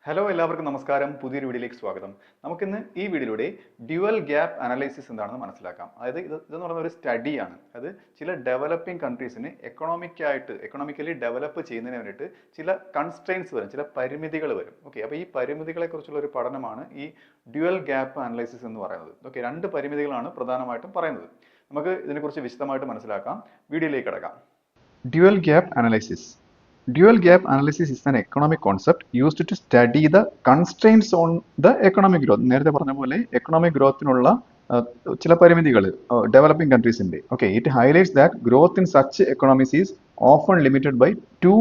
Hello എല്ലാവർക്കും നമസ്കാരം. പുതിയൊരു വീഡിയോയിലേക്ക് സ്വാഗതം. നമുക്കിന്ന് ഈ വീഡിയോയിലൂടെ ഡ്യുവൽ ഗ്യാപ്പ് അനലൈസിസ് എന്താണെന്ന് മനസ്സിലാക്കാം. അതായത് ഇതെന്ന് പറയുന്ന ഒരു സ്റ്റഡിയാണ്. അത് ചില ഡെവലപ്പിംഗ് കൺട്രീസിന് എക്കണോമിക്കലി ഡെവലപ്പ് ചെയ്യുന്നതിന് വേണ്ടിയിട്ട് ചില കൺസ്ട്രെയിൻസ് വരും, ചില പരിമിതികൾ വരും. ഓക്കെ, അപ്പോൾ ഈ പരിമിതികളെ കുറിച്ചുള്ള ഒരു പഠനമാണ് ഈ ഡ്യുവൽ ഗ്യാപ്പ് അനലൈസിസ് എന്ന് പറയുന്നത്. ഓക്കെ, രണ്ട് പരിമിതികളാണ് പ്രധാനമായിട്ടും പറയുന്നത്. നമുക്ക് ഇതിനെക്കുറിച്ച് വിശദമായിട്ട് മനസ്സിലാക്കാം. വീഡിയോയിലേക്ക് കടക്കാം. Dual gap analysis. Dual gap analysis is an economic concept used to study the constraints on the economic growth. നേരത്തെ പറഞ്ഞ പോലെ എക്കണോമിക് ഗ്രോത്തിനുള്ള ചില പരിമിതികൾ ഡെവലപ്പിംഗ് കൺട്രീസിന്റെ. Okay, it highlights that growth in such economics is often limited by two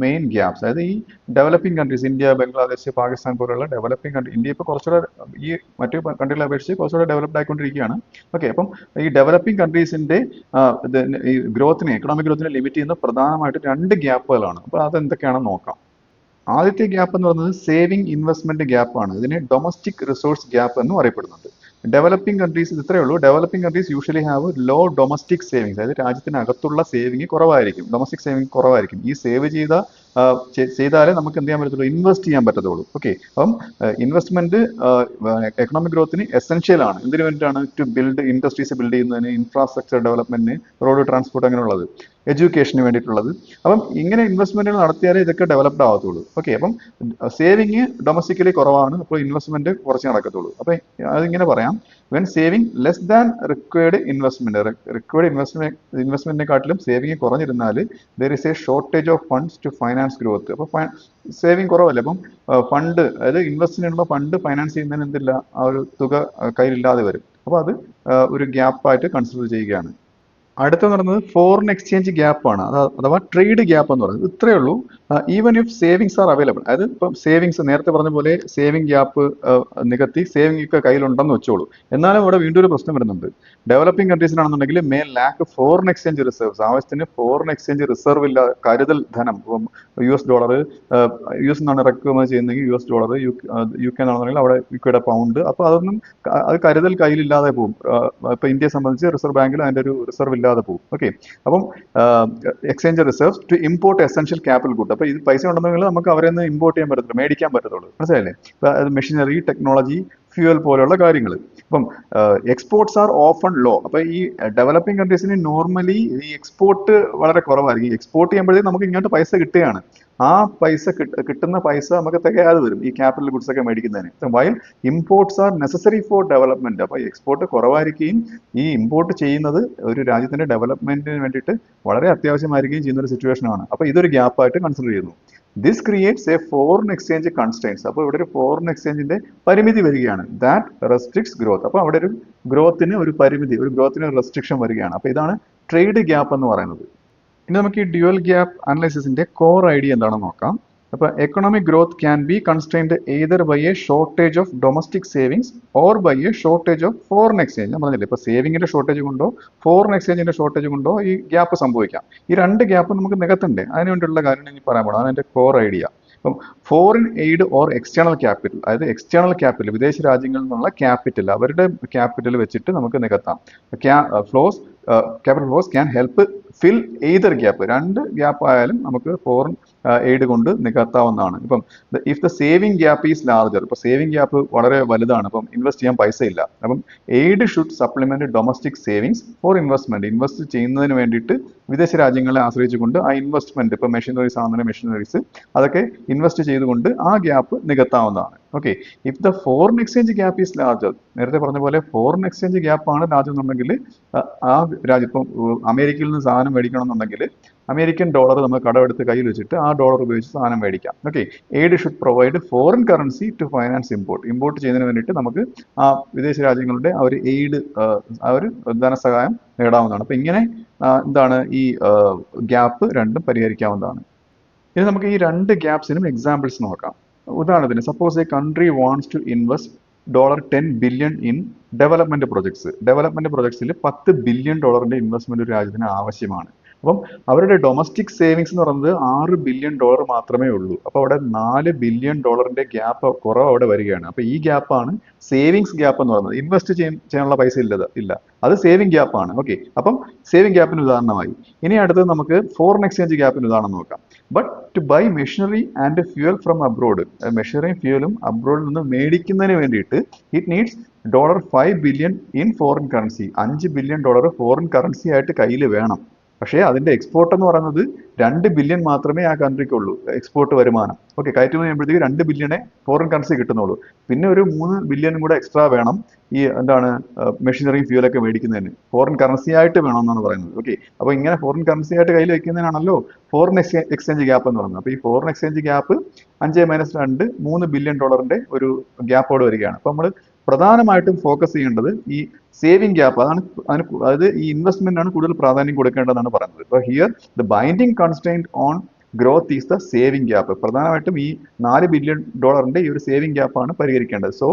main gaps. അതായത് ഈ developing countries, India, Bangladesh, Pakistan പോലുള്ള ഡെവലപ്പിംഗ് കൺട്രി, ഇന്ത്യ ഇപ്പോൾ കുറച്ചുകൂടെ ഈ മറ്റു കൺട്രികളെ അപേക്ഷിച്ച് കുറച്ചുകൂടെ ഡെവലപ്ഡ് ആയിക്കൊണ്ടിരിക്കുകയാണ്. ഓക്കെ, അപ്പം ഈ ഡെവലപ്പിംഗ് കൺട്രീസിന്റെ ഈ എക്കണോമിക് ഗ്രോത്തിനെ ലിമിറ്റ് ചെയ്യുന്ന പ്രധാനമായിട്ട് രണ്ട് ഗ്യാപ്പുകളാണ്. അപ്പോൾ അതെന്തൊക്കെയാണെന്ന് നോക്കാം. ആദ്യത്തെ ഗ്യാപ്പ് എന്ന് പറയുന്നത് സേവിംഗ് ഇൻവെസ്റ്റ്മെന്റ് ഗ്യാപ്പാണ്. ഇതിനെ ഡൊമസ്റ്റിക് റിസോഴ്സ് ഗ്യാപ്പ് എന്നും അറിയപ്പെടുന്നുണ്ട്. ഡെവലപ്പിംഗ് കൺട്രീസ് ഇത്രയേ ഉള്ളൂ. Developing countries usually have low domestic savings. അതായത് രാജ്യത്തിനകത്തുള്ള സേവിങ് കുറവായിരിക്കും, ഡൊമസ്റ്റിക് സേവിങ് കുറവായിരിക്കും. ഈ സേവ് ചെയ്താലേ നമുക്ക് എന്ത് ചെയ്യാൻ പറ്റത്തുള്ളൂ, ഇൻവെസ്റ്റ് ചെയ്യാൻ പറ്റത്തുള്ളൂ. ഓക്കെ, അപ്പം ഇൻവെസ്റ്റ്മെന്റ് എക്കണോമിക് ഗ്രോത്തിന് എസെൻഷ്യൽ ആണ്. എന്തിനു വേണ്ടിയിട്ടാണ്? ടു ബിൽഡ് ഇൻഡസ്ട്രീസ് ബിൽഡ് ചെയ്യുന്നതിന്, ഇൻഫ്രാസ്ട്രക്ചർ ഡെവലപ്മെന്റിന്, റോഡ് ട്രാൻസ്പോർട്ട് അങ്ങനെയുള്ളത്, എഡ്യൂക്കേഷന് വേണ്ടിയിട്ടുള്ളത്. അപ്പം ഇങ്ങനെ ഇൻവെസ്റ്റ്മെന്റുകൾ നടത്തിയാലേ ഇതൊക്കെ ഡെവലപ്ഡ് ആവത്തുള്ളൂ. ഓക്കെ, അപ്പം സേവിങ് ഡൊമസ്റ്റിക്കലി കുറവാണ്, അപ്പോൾ ഇൻവെസ്റ്റ്മെന്റ് കുറച്ച് നടക്കത്തുള്ളൂ. അപ്പം അതിങ്ങനെ പറയാം, when saving less than required ഇൻവെസ്റ്റ്മെന്റിനെക്കാട്ടിലും സേവിങ് കുറഞ്ഞിരുന്നാൽ there is a shortage of funds to finance growth. അപ്പോൾ സേവിങ് കുറവല്ലേ, അപ്പം ഫണ്ട്, അതായത് ഇൻവെസ്റ്റിനുള്ള ഫണ്ട് ഫൈനാൻസ് ചെയ്യുന്നതിന് എന്തില്ല, ആ ഒരു തുക കയ്യിലില്ലാതെ വരും. അപ്പോൾ അത് ഒരു ഗ്യാപ്പായിട്ട് കൺസിഡർ ചെയ്യുകയാണ്. അടുത്ത പറയുന്നത് ഫോറിൻ എക്സ്ചേഞ്ച് ഗ്യാപ്പ് ആണ്, അഥവാ ട്രേഡ് ഗ്യാപ്പ് എന്ന് പറയുന്നത്. ഇത്രയേ ഉള്ളൂ. Even if savings are available, അതായത് ഇപ്പം സേവിങ്സ് നേരത്തെ പറഞ്ഞ പോലെ സേവിങ് ഗ്യാപ്പ് നികത്തി സേവിങ് ഒക്കെ കയ്യിലുണ്ടെന്ന് വെച്ചോളൂ. എന്നാലും ഇവിടെ വീണ്ടും ഒരു പ്രശ്നം വരുന്നുണ്ട്. Developing കൺട്രീസിനാണെന്നുണ്ടെങ്കിൽ may lakh foreign exchange reserves. ആവശ്യത്തിന് ഫോറിൻ എക്സ്ചേഞ്ച് റിസർവ് ഇല്ല, കരുതൽ ധനം. ഇപ്പം US ഡോളർ, US എന്നാണ് ഇറക്കുമതി ചെയ്യുന്നെങ്കിൽ US ഡോളർ, UK എന്നാണെന്നുണ്ടെങ്കിൽ അവിടെ യുകെയുടെ പൗണ്ട്. അപ്പോൾ അത് കരുതൽ കയ്യിലില്ലാതെ പോകും. ഇപ്പൊ ഇന്ത്യയെ സംബന്ധിച്ച് റിസർവ് ബാങ്കിൽ അതിന്റെ ഒരു റിസർവ് ഇല്ലാതെ പോകും. ഓക്കെ, അപ്പം exchange reserves to import essential capital good. അപ്പൊ ഇത് പൈസ ഉണ്ടെന്നെങ്കിൽ നമുക്ക് അവരെ നിന്ന് ഇമ്പോർട്ട് ചെയ്യാൻ പറ്റത്തുള്ളൂ, മേടിക്കാൻ പറ്റത്തുള്ളൂ. മനസ്സിലായില്ലേ? അത് മെഷീനറി, ടെക്നോളജി, ഫ്യൂവൽ പോലെയുള്ള കാര്യങ്ങൾ. അപ്പം എക്സ്പോർട്ട്സ് ആർ ഓഫൺ ലോ. അപ്പൊ ഈ ഡെവലപ്പിംഗ് കൺട്രീസിന് നോർമലി ഈ എക്സ്പോർട്ട് വളരെ കുറവായിരിക്കും. എക്സ്പോർട്ട് ചെയ്യുമ്പോഴത്തേക്ക് നമുക്ക് ഇങ്ങോട്ട് പൈസ കിട്ടുകയാണ്. ആ പൈസ കിട്ടുന്ന പൈസ നമുക്ക് തികയാതെ വരും ഈ ക്യാപിറ്റൽ ഗുഡ്സ് ഒക്കെ മേടിക്കുന്നതിന്. While imports are necessary for development. അപ്പൊ എക്സ്പോർട്ട് കുറവായിരിക്കുകയും ഈ ഇമ്പോർട്ട് ചെയ്യുന്നത് ഒരു രാജ്യത്തിന്റെ ഡെവലപ്മെന്റിന് വേണ്ടിയിട്ട് വളരെ അത്യാവശ്യമായിരിക്കുകയും ചെയ്യുന്ന ഒരു സിറ്റുവേഷൻ ആണ്. അപ്പൊ ഇതൊരു ഗ്യാപ്പായിട്ട് കൺസിഡർ ചെയ്യുന്നു. This creates A foreign exchange constraints. അപ്പോൾ ഇവിടെ ഒരു ഫോറിൻ എക്സ്ചേഞ്ചിന്റെ പരിമിതി വരികയാണ്. That restricts growth. അപ്പോൾ അവിടെ ഒരു ഗ്രോത്തിന് ഒരു പരിമിതി, ഒരു ഗ്രോത്തിന് ഒരു റെസ്ട്രിക്ഷൻ വരികയാണ്. അപ്പോൾ ഇതാണ് ട്രേഡ് ഗ്യാപ്പ് എന്ന് പറയുന്നത്. ഇനി നമുക്ക് ഈ ഡ്യുവൽ ഗ്യാപ്പ് അനലൈസിസിന്റെ കോർ ഐഡിയ എന്താണെന്ന് നോക്കാം. അപ്പോൾ economic growth can be constrained either by a shortage of domestic savings or by a shortage of foreign exchange. ഞാൻ പറഞ്ഞില്ലേ, ഇപ്പോൾ സേവിങ്ങിന്റെ ഷോർട്ടേജ് കൊണ്ടോ ഫോറിൻ എക്സ്ചേഞ്ചിന്റെ ഷോർട്ടേജ് കൊണ്ടോ ഈ ഗ്യാപ്പ് സംഭവിക്കാം. ഈ രണ്ട് ഗ്യാപ്പ് നമുക്ക് നികത്തണ്ടേ, അതിന് വേണ്ടിയുള്ള കാര്യം എനിക്ക് പറയാൻ പോകണം. അതാണ് എൻ്റെ കോർ ഐഡിയ. അപ്പം foreign aid or external capital, അതായത് എക്സ്റ്റേണൽ ക്യാപിറ്റൽ, വിദേശ രാജ്യങ്ങളിൽ നിന്നുള്ള ക്യാപിറ്റൽ, അവരുടെ ക്യാപിറ്റൽ വെച്ചിട്ട് നമുക്ക് നികത്താം. Capital flows can help fill either gap. രണ്ട് ഗ്യാപ്പ് ആയാലും നമുക്ക് ഫോറിൻ എയ്ഡ് കൊണ്ട് നികത്താവുന്നതാണ്. ഇപ്പം if the saving gap is larger, ഇപ്പൊ സേവിങ് ഗ്യാപ്പ് വളരെ വലുതാണ്, അപ്പം ഇൻവെസ്റ്റ് ചെയ്യാൻ പൈസ ഇല്ല. അപ്പം aid should supplement domestic savings for investment. Invest ചെയ്യുന്നതിന് വേണ്ടിയിട്ട് വിദേശ രാജ്യങ്ങളെ ആശ്രയിച്ചുകൊണ്ട് ആ ഇൻവെസ്റ്റ്മെന്റ്, ഇപ്പൊ മെഷീനറീസ് ആണെന്നുണ്ടെങ്കിൽ മെഷീനറീസ് അതൊക്കെ ഇൻവെസ്റ്റ് ചെയ്തുകൊണ്ട് ആ ഗ്യാപ്പ് നികത്താവുന്നതാണ്. Okay, if the foreign exchange gap is larger, നേരത്തെ പറഞ്ഞ പോലെ ഫോറിൻ എക്സ്ചേഞ്ച് ഗ്യാപ്പ് ആണ് ലാർജർ എന്നുണ്ടെങ്കിൽ ആ രാജ്യം, ഇപ്പം അമേരിക്കയിൽ നിന്ന് സാധനം മേടിക്കണം എന്നുണ്ടെങ്കിൽ അമേരിക്കൻ ഡോളർ നമ്മൾ കടമെടുത്ത് കയ്യിൽ വെച്ചിട്ട് ആ ഡോളർ ഉപയോഗിച്ച് സാധനം മേടിക്കാം. Okay, aid should provide foreign currency to finance import. Import ചെയ്യുന്നതിന് വേണ്ടിയിട്ട് നമുക്ക് ആ വിദേശ രാജ്യങ്ങളുടെ ആ ഒരു എയ്ഡ്, ആ ഒരു ധനസഹായം നേടാവുന്നതാണ്. അപ്പൊ ഇങ്ങനെ എന്താണ് ഈ ഗ്യാപ്പ് രണ്ടും പരിഹരിക്കാവുന്നതാണ്. ഇനി നമുക്ക് ഈ രണ്ട് ഗ്യാപ്സിനും എക്സാമ്പിൾസ് നോക്കാം. ഉദാഹരണത്തിന്, suppose a country wants to invest $10 billion in development projects. Development പ്രൊജക്ട്സിൽ $10 ബില്യൺ ഇൻവെസ്റ്റ്മെന്റ് ഒരു രാജ്യത്തിന് ആവശ്യമാണ്. അപ്പം അവരുടെ ഡൊമസ്റ്റിക് സേവിങ്സ് എന്ന് പറയുന്നത് $6 ബില്യൺ മാത്രമേ ഉള്ളൂ. അപ്പോൾ അവിടെ $4 ബില്യൺ ഗ്യാപ്പ് കുറവ് അവിടെ വരികയാണ്. അപ്പോൾ ഈ ഗ്യാപ്പാണ് സേവിങ്സ് ഗ്യാപ്പ് എന്ന് പറയുന്നത്. ഇൻവെസ്റ്റ് ചെയ്യാനുള്ള പൈസ ഇല്ല, അത് സേവിങ് ഗ്യാപ്പാണ്. ഓക്കെ, അപ്പം സേവിങ് ഗ്യാപ്പിന് ഉദാഹരണമായി. ഇനി അടുത്തത് നമുക്ക് ഫോറിൻ എക്സ്ചേഞ്ച് ഗ്യാപ്പിന് ഉദാഹരണം നോക്കാം. But to buy machinery and fuel from abroad, മെഷീനറിയും ഫ്യൂവലും അബ്രോഡിൽ നിന്ന് മേടിക്കുന്നതിന് വേണ്ടിയിട്ട് it needs $5 billion in foreign currency. $5 billion foreign currency ആയിട്ട് കയ്യിൽ വേണം. പക്ഷേ അതിന്റെ എക്സ്പോർട്ട് എന്ന് പറയുന്നത് 2 ബില്യൺ മാത്രമേ ആ കൺട്രിക്കുള്ളൂ എക്സ്പോർട്ട് വരുമാനം. ഓക്കെ, കയറ്റുമതി ചെയ്യുമ്പോഴത്തേക്ക് 2 ബില്യണേ ഫോറിൻ കറൻസി കിട്ടുന്നുള്ളൂ. പിന്നെ ഒരു 3 ബില്യണും കൂടെ എക്സ്ട്രാ വേണം ഈ എന്താണ് മെഷീനറിയും ഫ്യൂലൊക്കെ മേടിക്കുന്നതിന്, ഫോറിൻ കറൻസി ആയിട്ട് വേണമെന്നാണ് പറയുന്നത്. ഓക്കെ, അപ്പോൾ ഇങ്ങനെ ഫോറിൻ കറൻസി ആയിട്ട് കയ്യിൽ വെക്കുന്നതിനാണല്ലോ ഫോറിൻ എക്സ്ചേഞ്ച് ഗ്യാപ്പ് എന്ന് പറയുന്നത്. അപ്പോൾ ഈ ഫോറിൻ എക്സ്ചേഞ്ച് ഗ്യാപ്പ് 5 - 2 $3 ബില്യൺ ഒരു ഗ്യാപ്പോട് വരികയാണ്. അപ്പോൾ നമ്മൾ പ്രധാനമായിട്ടും ഫോക്കസ് ചെയ്യേണ്ടത് ഈ സേവിങ് ഗ്യാപ്പ്, അതായത് ഈ ഇൻവെസ്റ്റ്മെന്റ് ആണ് കൂടുതൽ പ്രാധാന്യം കൊടുക്കേണ്ടതെന്നാണ് പറയുന്നത്. അപ്പോൾ here the binding constraint on growth is the saving gap. പ്രധാനമായിട്ടും ഈ $4 ബില്യൺ ഈ ഒരു സേവിങ് ഗ്യാപ്പാണ് പരിഹരിക്കേണ്ടത്. So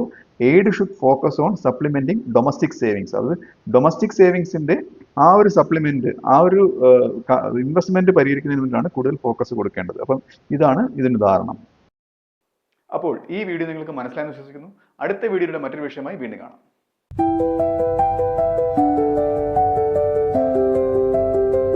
aid should focus on supplementing domestic savings. അത് ഡൊമസ്റ്റിക് സേവിങ്സിന്റെ ആ ഒരു സപ്ലിമെന്റ്, ആ ഒരു ഇൻവെസ്റ്റ്മെന്റ് പരിഹരിക്കുന്നതിന് വേണ്ടിയാണ് കൂടുതൽ ഫോക്കസ് കൊടുക്കേണ്ടത്. അപ്പം ഇതാണ് ഇതിന് ഉദാഹരണം. അപ്പോൾ ഈ വീഡിയോ നിങ്ങൾക്ക് മനസ്സിലായെന്ന് വിശ്വസിക്കുന്നു. അടുത്ത വീഡിയോയുടെ മറ്റൊരു വിഷയമായി വീണ്ടും കാണാം.